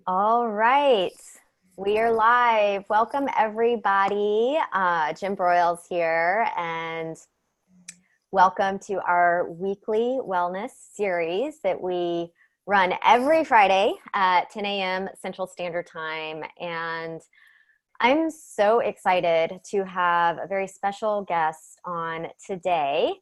All right, we are live. Welcome, everybody. Jim Broyles here, and welcome to our weekly wellness series that we run every Friday at 10 a.m. Central Standard Time. And I'm so excited to have a very special guest on today,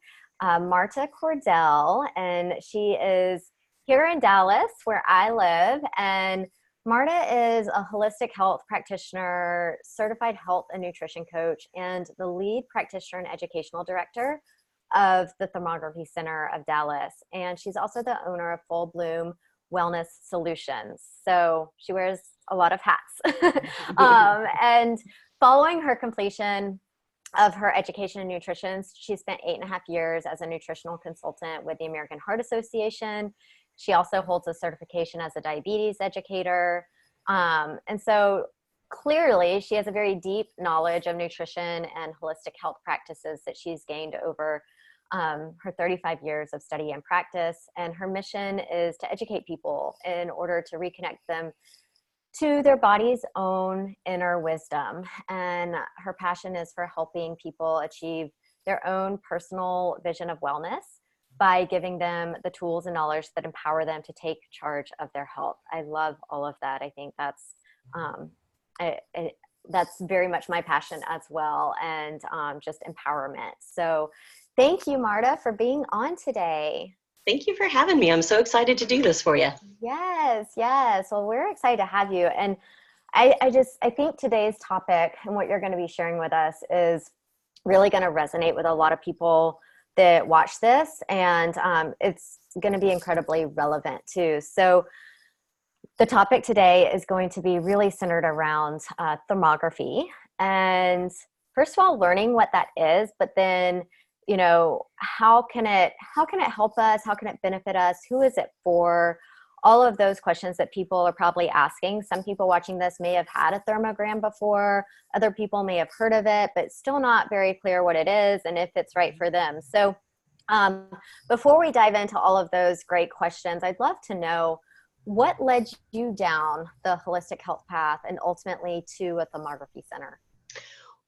Marta Cordell, and she is here in Dallas, where I live. And Marta is a holistic health practitioner, certified health and nutrition coach, and the lead practitioner and educational director of the Thermography Center of Dallas. And she's also the owner of Full Bloom Wellness Solutions. So she wears a lot of hats. And following her completion of her education in nutrition, she spent 8.5 years as a nutritional consultant with the American Heart Association. She also holds a certification as a diabetes educator. And so clearly she has a very deep knowledge of nutrition and holistic health practices that she's gained over her 35 years of study and practice. And her mission is to educate people in order to reconnect them to their body's own inner wisdom. And her passion is for helping people achieve their own personal vision of wellness by giving them the tools and knowledge that empower them to take charge of their health. I love all of that. I think that's very much my passion as well, and just empowerment. So thank you, Marta, for being on today. Thank you for having me. I'm so excited to do this for you. Yes. Well, we're excited to have you. And I think today's topic and what you're going to be sharing with us is really going to resonate with a lot of people that watch this. And it's going to be incredibly relevant too. So the topic today is going to be really centered around thermography. And first of all, learning what that is, but then how can it help us? How can it benefit us? Who is it for? All of those questions that people are probably asking. Some people watching this may have had a thermogram before. Other people may have heard of it, but still not very clear what it is and if it's right for them. So before we dive into all of those great questions, I'd love to know what led you down the holistic health path and ultimately to a thermography center.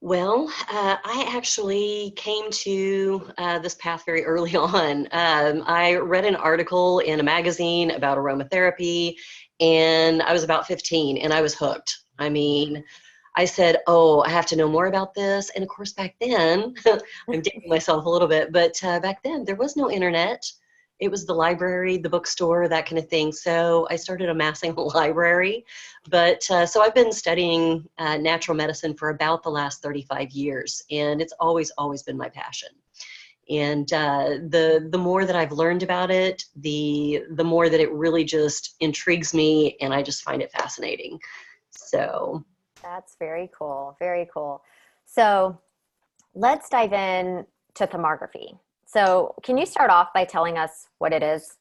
Well, I actually came to this path very early on. I read an article in a magazine about aromatherapy, and I was about 15, and I was hooked. I mean, I said, oh, I have to know more about this. And of course, back then, I'm dating myself a little bit, but back then there was no internet. It was the library, the bookstore, that kind of thing. So I started amassing a library. But so I've been studying natural medicine for about the last 35 years. And it's always been my passion. And the more that I've learned about it, the more that it really just intrigues me. And I just find it fascinating. So That's very cool. Very cool. So let's dive in to thermography. So can you start off by telling us what it is?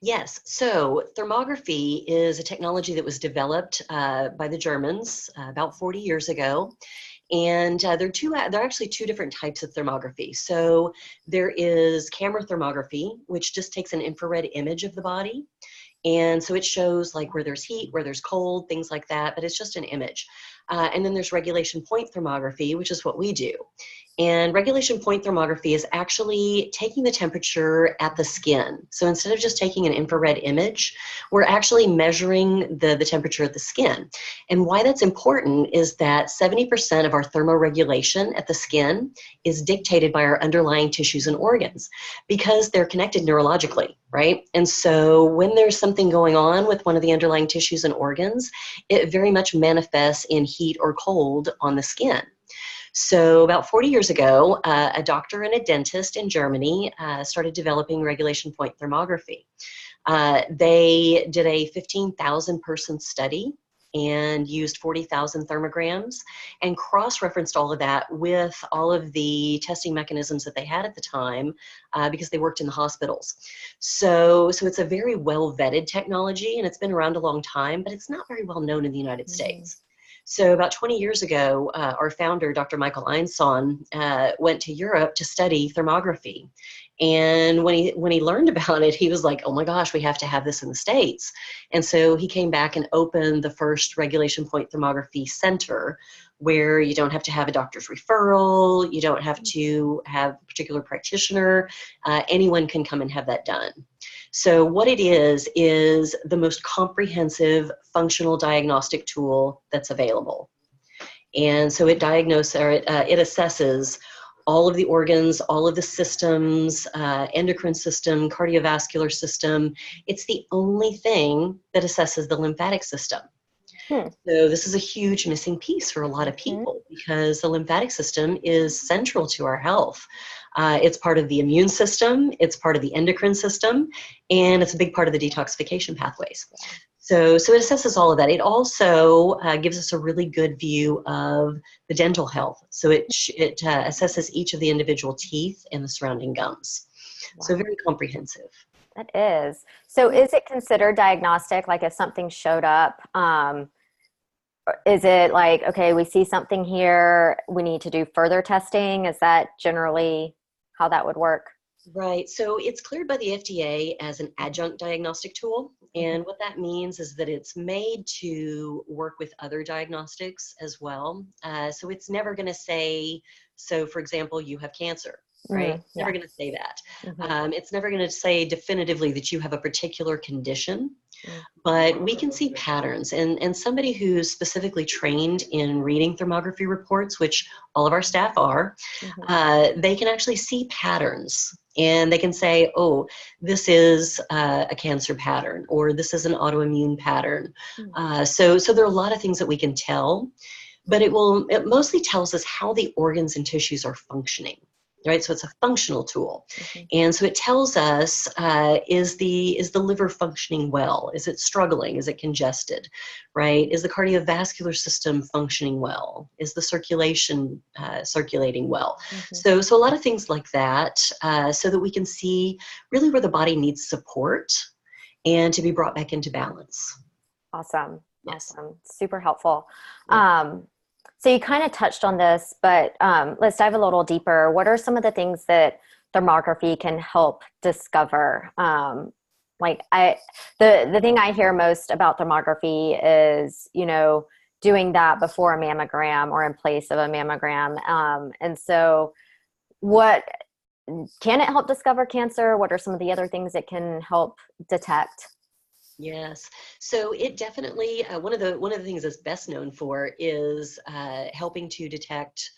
yes, so thermography is a technology that was developed by the Germans about 40 years ago. And there are actually two different types of thermography. So there is camera thermography, which just takes an infrared image of the body. And so it shows like where there's heat, where there's cold, things like that, but it's just an image. And then there's regulation point thermography, which is what we do. And regulation point thermography is actually taking the temperature at the skin. So instead of just taking an infrared image, we're actually measuring the temperature at the skin. And why that's important is that 70% of our thermoregulation at the skin is dictated by our underlying tissues and organs because they're connected neurologically, right? And so when there's something going on with one of the underlying tissues and organs, it very much manifests in heat or cold on the skin. So about 40 years ago, a doctor and a dentist in Germany started developing regulation point thermography. They did a 15,000 person study and used 40,000 thermograms and cross-referenced all of that with all of the testing mechanisms that they had at the time because they worked in the hospitals. So it's a very well-vetted technology, and it's been around a long time, but it's not very well known in the United States. So about 20 years ago, our founder, Dr. Michael Einstein, went to Europe to study thermography. And when he learned about it, he was like, oh my gosh, we have to have this in the States. And so he came back and opened the first regulation point thermography center, where you don't have to have a doctor's referral, you don't have to have a particular practitioner, anyone can come and have that done. So what it is the most comprehensive functional diagnostic tool that's available. And so it diagnoses, or it assesses all of the organs, all of the systems, endocrine system, cardiovascular system. It's the only thing that assesses the lymphatic system. So this is a huge missing piece for a lot of people, because the lymphatic system is central to our health. It's part of the immune system, it's part of the endocrine system, and it's a big part of the detoxification pathways. So it assesses all of that. It also gives us a really good view of the dental health. So it assesses each of the individual teeth and the surrounding gums. Wow. So very comprehensive. That is. So is it considered diagnostic? Like if something showed up, is it like, okay, we see something here, we need to do further testing? Is that generally how that would work? Right. So it's cleared by the FDA as an adjunct diagnostic tool. And what that means is that it's made to work with other diagnostics as well. So it's never going to say, so for example, you have cancer, right? It's never going to say that. It's never going to say definitively that you have a particular condition, but we can see patterns. And somebody who's specifically trained in reading thermography reports, which all of our staff are, they can actually see patterns. And they can say, oh, this is a cancer pattern, or this is an autoimmune pattern. So there are a lot of things that we can tell, but it mostly tells us how the organs and tissues are functioning, right? So it's a functional tool. And so it tells us, is the liver functioning well? Is it struggling? Is it congested, right? Is the cardiovascular system functioning well? Is the circulation circulating well? So a lot of things like that, so that we can see really where the body needs support and to be brought back into balance. Awesome. Yes. Awesome. Super helpful. So you kind of touched on this, but let's dive a little deeper. What are some of the things that thermography can help discover? The thing I hear most about thermography is, doing that before a mammogram or in place of a mammogram. And so can it help discover cancer? What are some of the other things it can help detect? Yes. So it definitely, one of the things it's best known for is helping to detect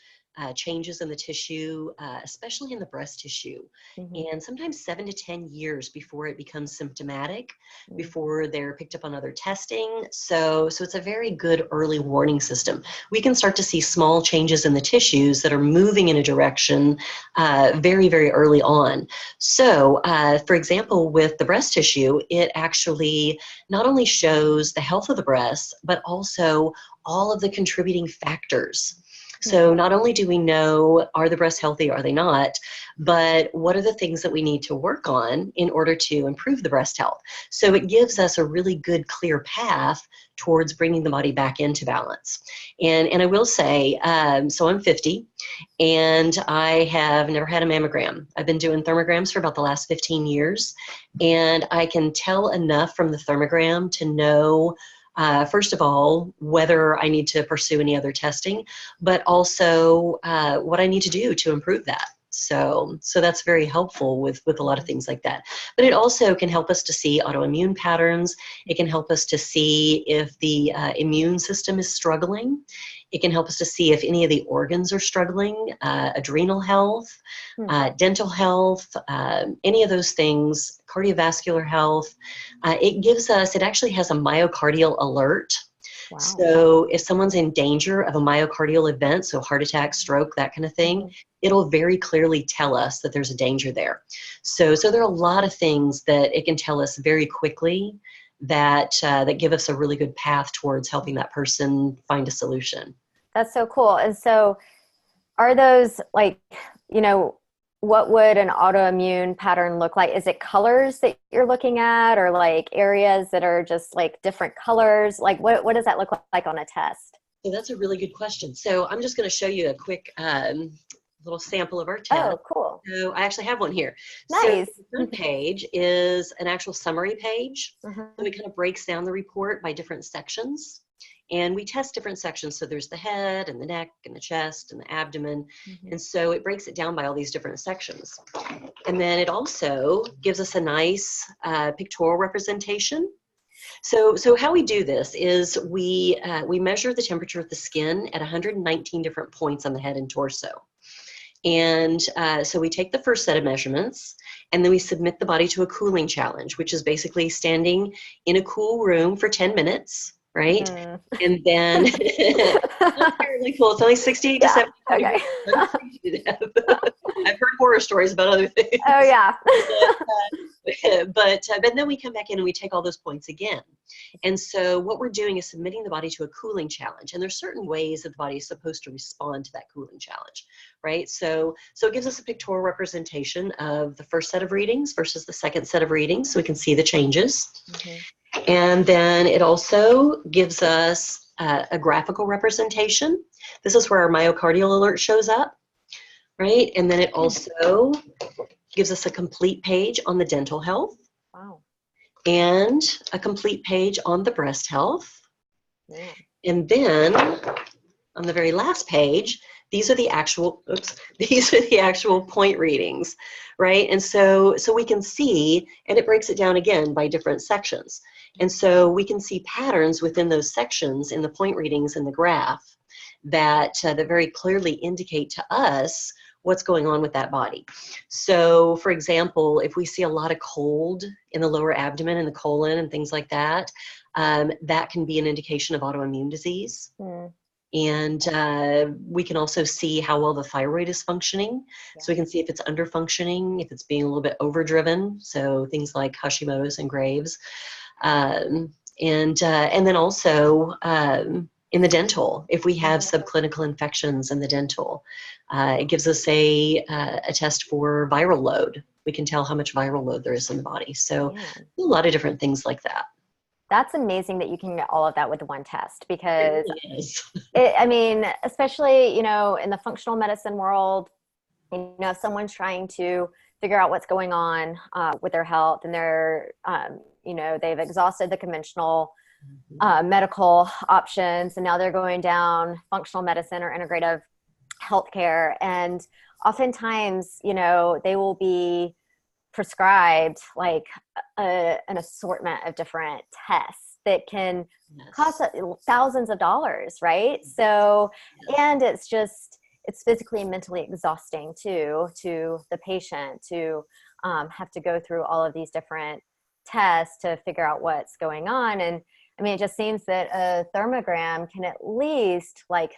changes in the tissue, especially in the breast tissue. And sometimes 7 to 10 years before it becomes symptomatic, before they're picked up on other testing. So it's a very good early warning system. We can start to see small changes in the tissues that are moving in a direction very, very early on. So for example, with the breast tissue, it actually not only shows the health of the breast, but also all of the contributing factors. So not only do we know, are the breasts healthy, are they not, but what are the things that we need to work on in order to improve the breast health? So it gives us a really good, clear path towards bringing the body back into balance. And I will say, so I'm 50, and I have never had a mammogram. I've been doing thermograms for about the last 15 years, and I can tell enough from the thermogram to know first of all, whether I need to pursue any other testing, but also what I need to do to improve that. So that's very helpful with a lot of things like that. But it also can help us to see autoimmune patterns. It can help us to see if the immune system is struggling. It can help us to see if any of the organs are struggling, adrenal health, dental health, any of those things, cardiovascular health. It actually has a myocardial alert. Wow. So if someone's in danger of a myocardial event, so heart attack, stroke, that kind of thing, it'll very clearly tell us that there's a danger there. So there are a lot of things that it can tell us very quickly that give us a really good path towards helping that person find a solution. That's so cool. And so are those what would an autoimmune pattern look like? Is it colors that you're looking at, or like areas that are just like different colors? Like what does that look like on a test? So that's a really good question. So I'm just going to show you a quick little sample of our test. Oh, cool. So I actually have one here. So Nice. the front page is an actual summary page. Mhm. So it kind of breaks down the report by different sections. And we test different sections. So there's the head and the neck and the chest and the abdomen. Mhm. And so it breaks it down by all these different sections. And then it also gives us a nice pictorial representation. So how we do this is we measure the temperature of the skin at 119 different points on the head and torso. And so we take the first set of measurements, and then we submit the body to a cooling challenge, which is basically standing in a cool room for 10 minutes, right? Mm. And then not terribly cool. It's only 68 to 70 okay. degrees. I've heard horror stories about other things. Oh yeah. but then we come back in and we take all those points again. And so what we're doing is submitting the body to a cooling challenge. And there's certain ways that the body is supposed to respond to that cooling challenge, right? So it gives us a pictorial representation of the first set of readings versus the second set of readings, so we can see the changes. Mm-hmm. And then it also gives us a graphical representation. This is where our myocardial alert shows up, right? And then it also gives us a complete page on the dental health. Wow. And a complete page on the breast health. Yeah. And then on the very last page, these are the actual point readings, right? And so we can see, and it breaks it down again by different sections. And so we can see patterns within those sections in the point readings in the graph that very clearly indicate to us what's going on with that body. So for example, if we see a lot of cold in the lower abdomen and the colon and things like that, that can be an indication of autoimmune disease. Mm. And we can also see how well the thyroid is functioning. Yeah. So we can see if it's under functioning, if it's being a little bit overdriven. So things like Hashimoto's and Graves. And then also in the dental, if we have subclinical infections in the dental, it gives us a test for viral load. We can tell how much viral load there is in the body. So a lot of different things like that. That's amazing that you can get all of that with one test, because I mean, especially, in the functional medicine world, if someone's trying to figure out what's going on with their health, and they're, they've exhausted the conventional medical options, and now they're going down functional medicine or integrative healthcare. And oftentimes, they will be prescribed like an assortment of different tests that can cost thousands of dollars, right? So, and it's physically and mentally exhausting too, to the patient to have to go through all of these different tests to figure out what's going on. And I mean, it just seems that a thermogram can at least like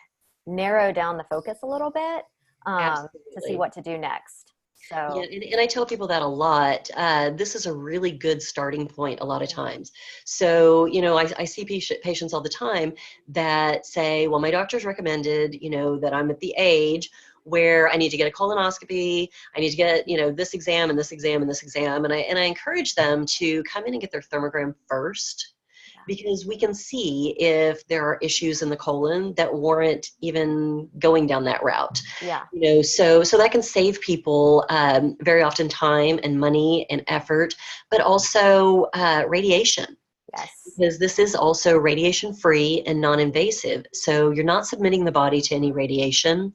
narrow down the focus a little bit to see what to do next. So. Yeah, and I tell people that a lot. This is a really good starting point a lot of times. So, I see patients all the time that say, well, my doctor's recommended, that I'm at the age where I need to get a colonoscopy, I need to get, this exam and this exam and this exam. And I encourage them to come in and get their thermogram first, because we can see if there are issues in the colon that warrant even going down that route. Yeah. So that can save people very often time and money and effort, but also radiation. Yes. Because this is also radiation-free and non-invasive. So you're not submitting the body to any radiation.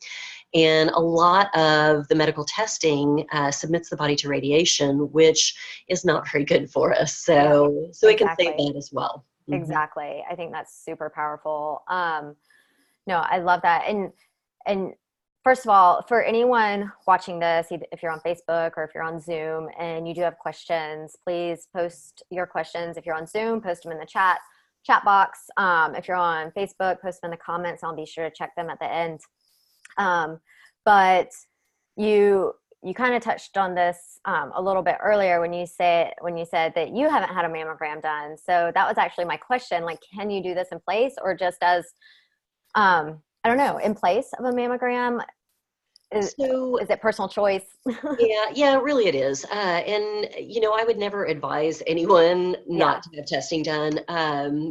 And a lot of the medical testing submits the body to radiation, which is not very good for us. So it can save that as well. Mm-hmm. Exactly. I think that's super powerful. No, I love that. And first of all, for anyone watching this, if you're on Facebook or if you're on Zoom and you do have questions, please post your questions. If you're on Zoom, post them in the chat box. If you're on Facebook, post them in the comments. I'll be sure to check them at the end. But you kind of touched on this a little bit earlier when you said that you haven't had a mammogram done. So that was actually my question. Like, can you do this in place, or just as, I don't know, in place of a mammogram? So is it personal choice? yeah, really it is. And, I would never advise anyone Yeah, not to have testing done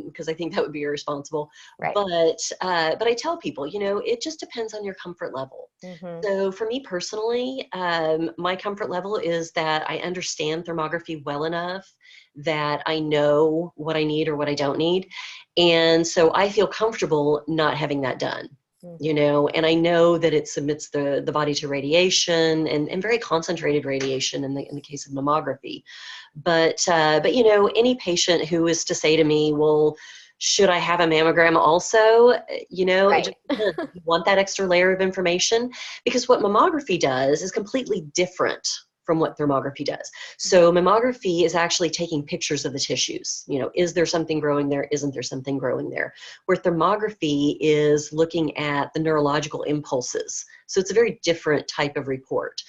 because I think that would be irresponsible. right. But I tell people, it just depends on your comfort level. Mm-hmm. So for me personally, my comfort level is that I understand thermography well enough that I know what I need or what I don't need. And so I feel comfortable not having that done. Mm-hmm. And I know that it submits the body to radiation and very concentrated radiation in the case of mammography. But any patient who is to say to me, well, should I have a mammogram also? It Right. just depends. If you want that extra layer of information, because what mammography does is completely different from what thermography does. So mammography is actually taking pictures of the tissues. Is there something growing there? Isn't there something growing there? Where thermography is looking at the neurological impulses. So it's a very different type of report.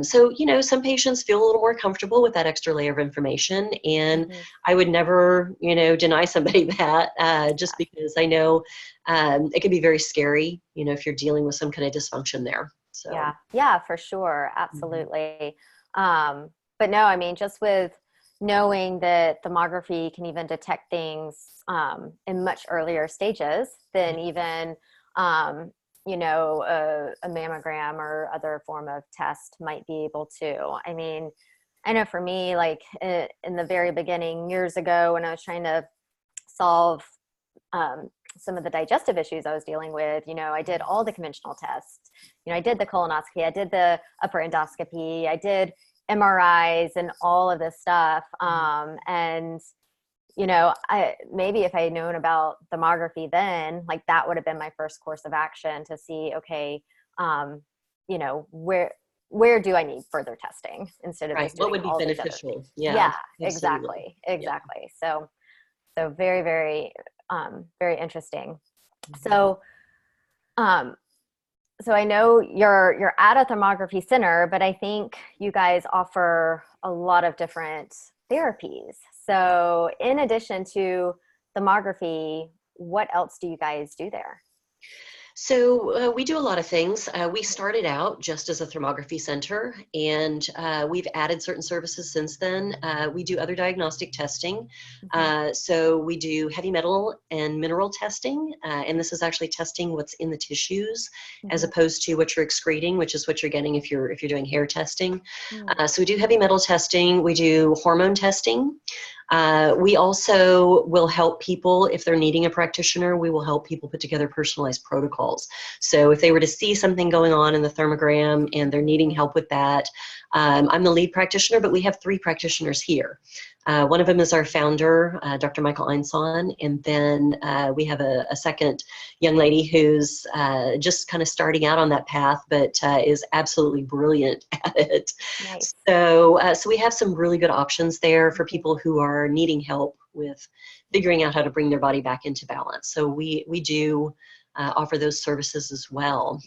So, some patients feel a little more comfortable with that extra layer of information. And Mm-hmm. I would never, deny somebody that just Yeah. because I know it can be very scary, if you're dealing with some kind of dysfunction there. So, Yeah, yeah, for sure. mhm. Absolutely. But no, I mean, just with knowing that thermography can even detect things in much earlier stages than even, um, a mammogram or other form of test might be able to. I mean, I know for me, like in the very beginning, years ago, when I was trying to solve um, some of the digestive issues I was dealing with, I did all the conventional tests. I did the colonoscopy, I did the upper endoscopy, I did MRIs and all of this stuff. And I maybe if I had known about thermography then, like that would have been my first course of action to see, okay, um, where do I need further testing instead of Right. just What doing would be all these other things? beneficial? Yeah, Yeah, absolutely. exactly, Yeah. exactly. So very, very, very interesting. Mhm. So, um, so I know you're at a thermography center, but I think you guys offer a lot of different therapies. So, in addition to thermography, what else do you guys do there? So we do a lot of things. We started out just as a thermography center, and we've added certain services since then. We do other diagnostic testing. Mm-hmm. So we do heavy metal and mineral testing, and this is actually testing what's in the tissues as Mm-hmm. opposed to what you're excreting, which is what you're getting if you're doing hair testing. Mm-hmm. So we do heavy metal testing. We do hormone testing. We also will help people if they're needing a practitioner. We will help people put together personalized protocols. So if they were to see something going on in the thermogram and they're needing help with that, I'm the lead practitioner, but we have 3 practitioners here. One of them is our founder, Dr. Michael Einson, and then we have a second young lady who's just kind of starting out on that path, but is absolutely brilliant at it. Nice. So we have some really good options there for Mm-hmm. people who are needing help with figuring out how to bring their body back into balance. So we do offer those services as well.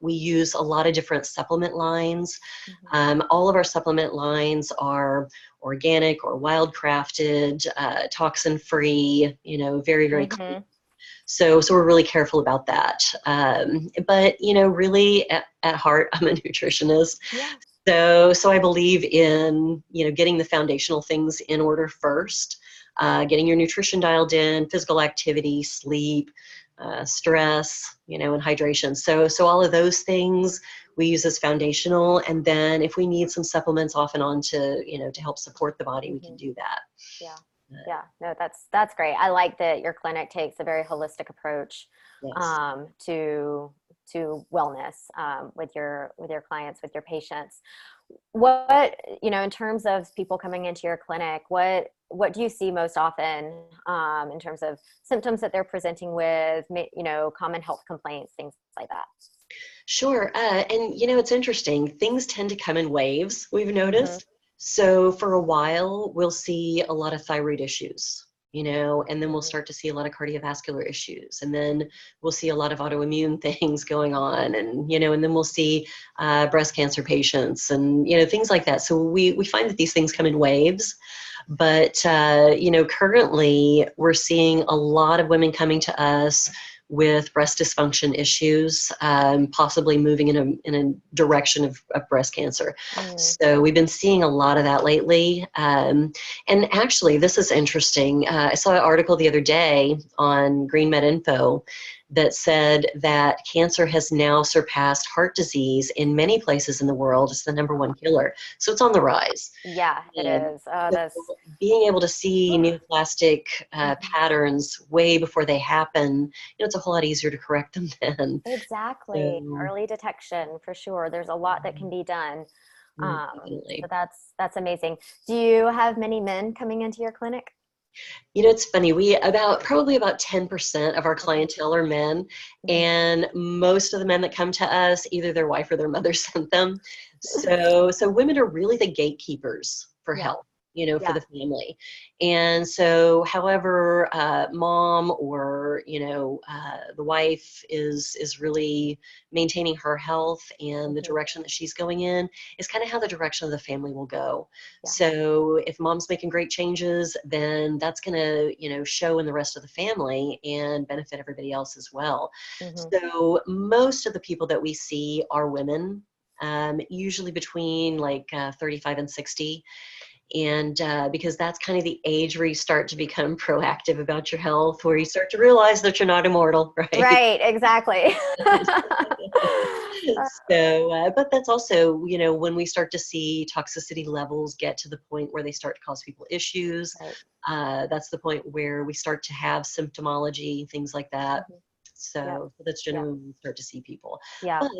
We use a lot of different supplement lines. Mm-hmm. All of our supplement lines are organic or wild crafted, toxin free, very, very clean. Mm-hmm. So we're really careful about that. But really at heart, I'm a nutritionist. Yeah. So I believe in, getting the foundational things in order first, getting your nutrition dialed in, physical activity, sleep, stress, and hydration. So all of those things we use as foundational. And then if we need some supplements off and on to help support the body, we Mm-hmm. can do that. Yeah. Uh, Yeah. No, that's great. I like that your clinic takes a very holistic approach yes. to wellness with your clients, with your patients. What in terms of people coming into your clinic, what do you see most often in terms of symptoms that they're presenting with, common health complaints, things like that? Sure. And it's interesting. Things tend to come in waves, we've Mm-hmm. noticed. So for a while, we'll see a lot of thyroid issues, and then we'll Mm-hmm. start to see a lot of cardiovascular issues. And then we'll see a lot of autoimmune things going on. And then we'll see breast cancer patients and, things like that. So we find that these things come in waves. But, currently we're seeing a lot of women coming to us with breast dysfunction issues, possibly moving in a direction of breast cancer. So we've been seeing a lot of that lately. And actually, this is interesting. I saw an article the other day on Green Med Info that said that cancer has now surpassed heart disease in many places in the world. It's the #1 killer. So it's on the rise. Yeah, it is. Oh, So that's being able to see neoplastic patterns way before they happen, it's a whole lot easier to correct them then. exactly So, early detection for sure. There's a lot that can be done. So definitely. that's amazing. Do you have many men coming into your clinic? It's funny. Probably about 10% of our clientele are men, Mhm. and most of the men that come to us, either their wife or their mother sent them. So women are really the gatekeepers for Yeah, health, for yeah, the family. And so, however, mom or the wife is really maintaining her health, and the mhm, direction that she's going in is kind of how the direction of the family will go. yeah, So if mom's making great changes, then that's going to, show in the rest of the family and benefit everybody else as well. mhm. So most of the people that we see are women, usually between like 35 and 60. And because that's kind of the age where you start to become proactive about your health, where you start to realize that you're not immortal, right? Right, exactly. So, but that's also, when we start to see toxicity levels get to the point where they start to cause people issues, Right. that's the point where we start to have symptomology, things like that. Mhm. Yep. So that's Yeah. generally when we start to see people. Yeah. But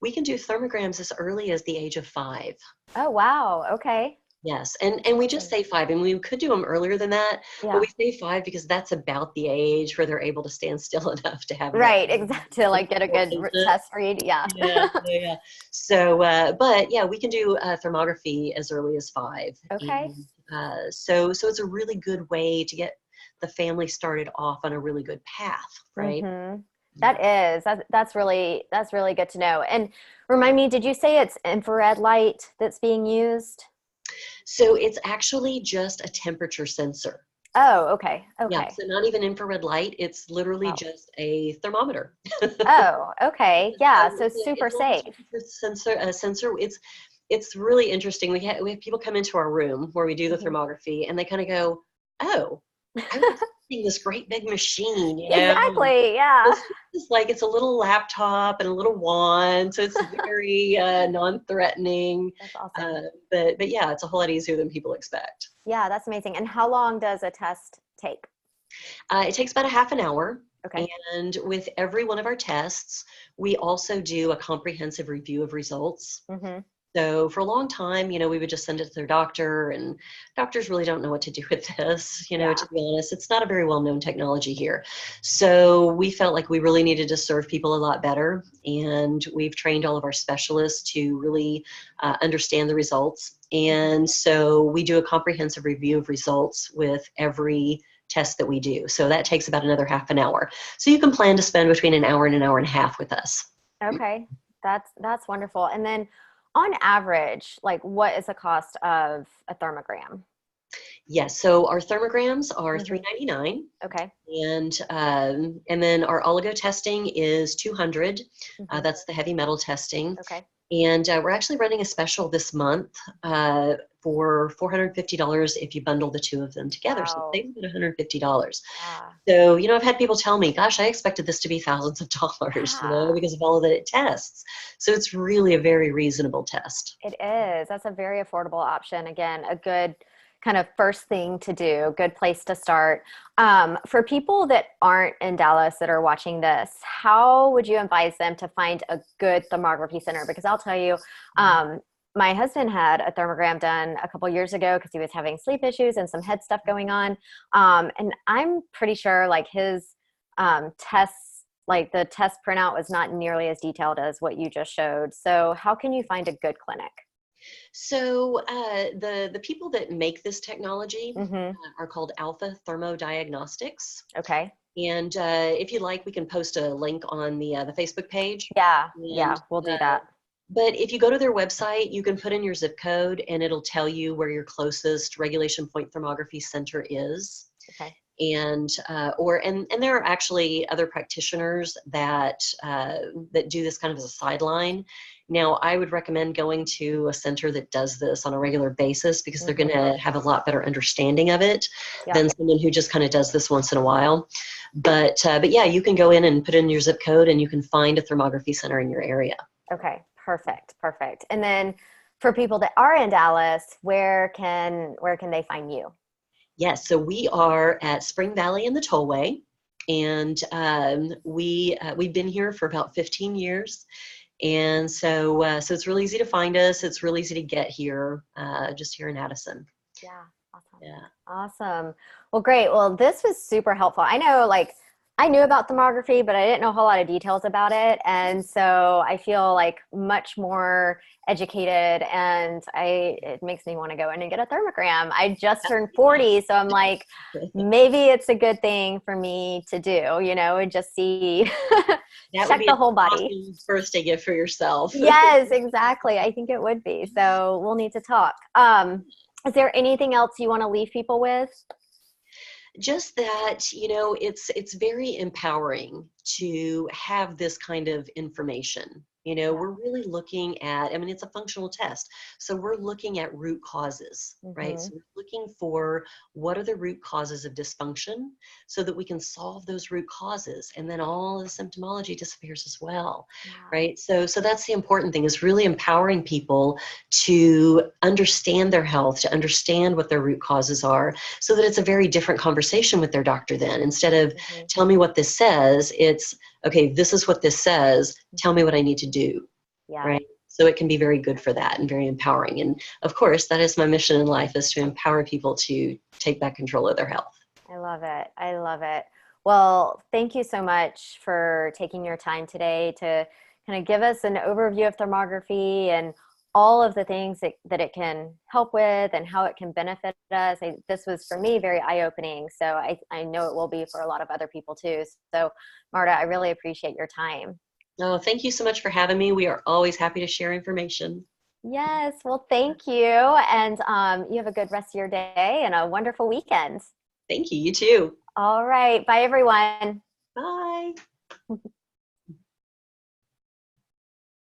we can do thermograms as early as the age of 5. Oh, wow. Okay. Yes, and we just Interesting. say 5, and we could do them earlier than that, but Yeah. we say 5 because that's about the age where they're able to stand still enough to have that Right. Exactly. To like get a good visit. test read. Yeah. Yeah, yeah, yeah. So, but yeah, we can do thermography as early as 5, Okay. and so it's a really good way to get the family started off on a really good path, right? Mm-hmm. Yeah. That is. That's really good to know. And remind me, did you say it's infrared light that's being used? So it's actually just a temperature sensor. Oh, okay. Yeah, Okay. so not even infrared light. It's literally Wow. just a thermometer. Oh, okay. Yeah. So Yeah, super it's a little safe. temperature sensor. It's really interesting. We have people come into our room where we do the Mhm. thermography, and they kind of go, "Oh, I was expecting this great big machine, and Exactly. Yeah. this is like it's a little laptop and a little wand, so it's very non-threatening. That's Uh, awesome. but yeah, it's a whole lot easier than people expect. Yeah, that's amazing. And how long does a test take? It takes about a half an hour. Okay. And with every one of our tests, we also do a comprehensive review of results. Mm-hmm. So for a long time, we would just send it to their doctor, and doctors really don't know what to do with this. Yeah. To be honest, it's not a very well-known technology here. So we felt like we really needed to serve people a lot better, and we've trained all of our specialists to really understand the results. And so we do a comprehensive review of results with every test that we do. So that takes about another half an hour. So you can plan to spend between an hour and a half with us. Okay. That's wonderful. And then on average, like what is the cost of a thermogram? Yes, so our thermograms are Mm-hmm. $3.99, Okay. and then our oligo testing is 200. Mm-hmm. That's the heavy metal testing, Okay. and we're actually running a special this month for $450 if you bundle the two of them together. So Wow. save about $150. Yeah. So I've had people tell me, "Gosh, I expected this to be thousands of dollars," Yeah. because of all that it tests. So it's really a very reasonable test. It is. That's a very affordable option. Again, a good kind of first thing to do, good place to start. For people that aren't in Dallas that are watching this, how would you advise them to find a good thermography center? Because I'll tell you, my husband had a thermogram done a couple years ago because he was having sleep issues and some head stuff going on. And I'm pretty sure like his tests, like the test printout was not nearly as detailed as what you just showed. So how can you find a good clinic? So the people that make this technology Mm-hmm. are called Alpha Thermodiagnostics. Okay. And if you like, we can post a link on the Facebook page. Yeah. And Yeah. We'll do that. but if you go to their website, you can put in your zip code, and it'll tell you where your closest regulation point thermography center is. Okay. and there are actually other practitioners that do this kind of as a sideline. Now, I would recommend going to a center that does this on a regular basis, because they're going to have a lot better understanding of it than someone who just kind of does this once in a while. But yeah, you can go in and put in your zip code, and you can find a thermography center in your area. Okay, perfect. And then for people that are in Dallas, where can they find you? Yes, so we are at Spring Valley in the Tollway, and we've been here for about 15 years. And so it's really easy to find us. It's really easy to get here, just here in Addison. Yeah. Awesome. Yeah. Awesome. Well, great. Well, this was super helpful. I know, like, I knew about thermography, but I didn't know a whole lot of details about it. And so I feel like much more educated, and it makes me want to go in and get a thermogram. I just turned 40, so I'm like, maybe it's a good thing for me to do, and just see, check the whole body. Awesome birthday gift for yourself. Yes, exactly. I think it would be. So we'll need to talk. Is there anything else you want to leave people with? Just that, it's very empowering to have this kind of information. We're really looking at, it's a functional test. So we're looking at root causes, right? So we're looking for what are the root causes of dysfunction, so that we can solve those root causes, and then all the symptomology disappears as well, right? So that's the important thing, is really empowering people to understand their health, to understand what their root causes are, so that it's a very different conversation with their doctor then. Instead of tell me what this says, it's okay, this is what this says, tell me what I need to do, right? So it can be very good for that and very empowering. And of course, that is my mission in life, is to empower people to take back control of their health. I love it. I love it. Well, thank you so much for taking your time today to kind of give us an overview of thermography and all of the things that it can help with and how it can benefit us. This was, for me, very eye-opening. So I know it will be for a lot of other people too. So Marta, I really appreciate your time. Oh, thank you so much for having me. We are always happy to share information. Yes. Well, thank you. And you have a good rest of your day and a wonderful weekend. Thank you. You too. All right. Bye, everyone. Bye.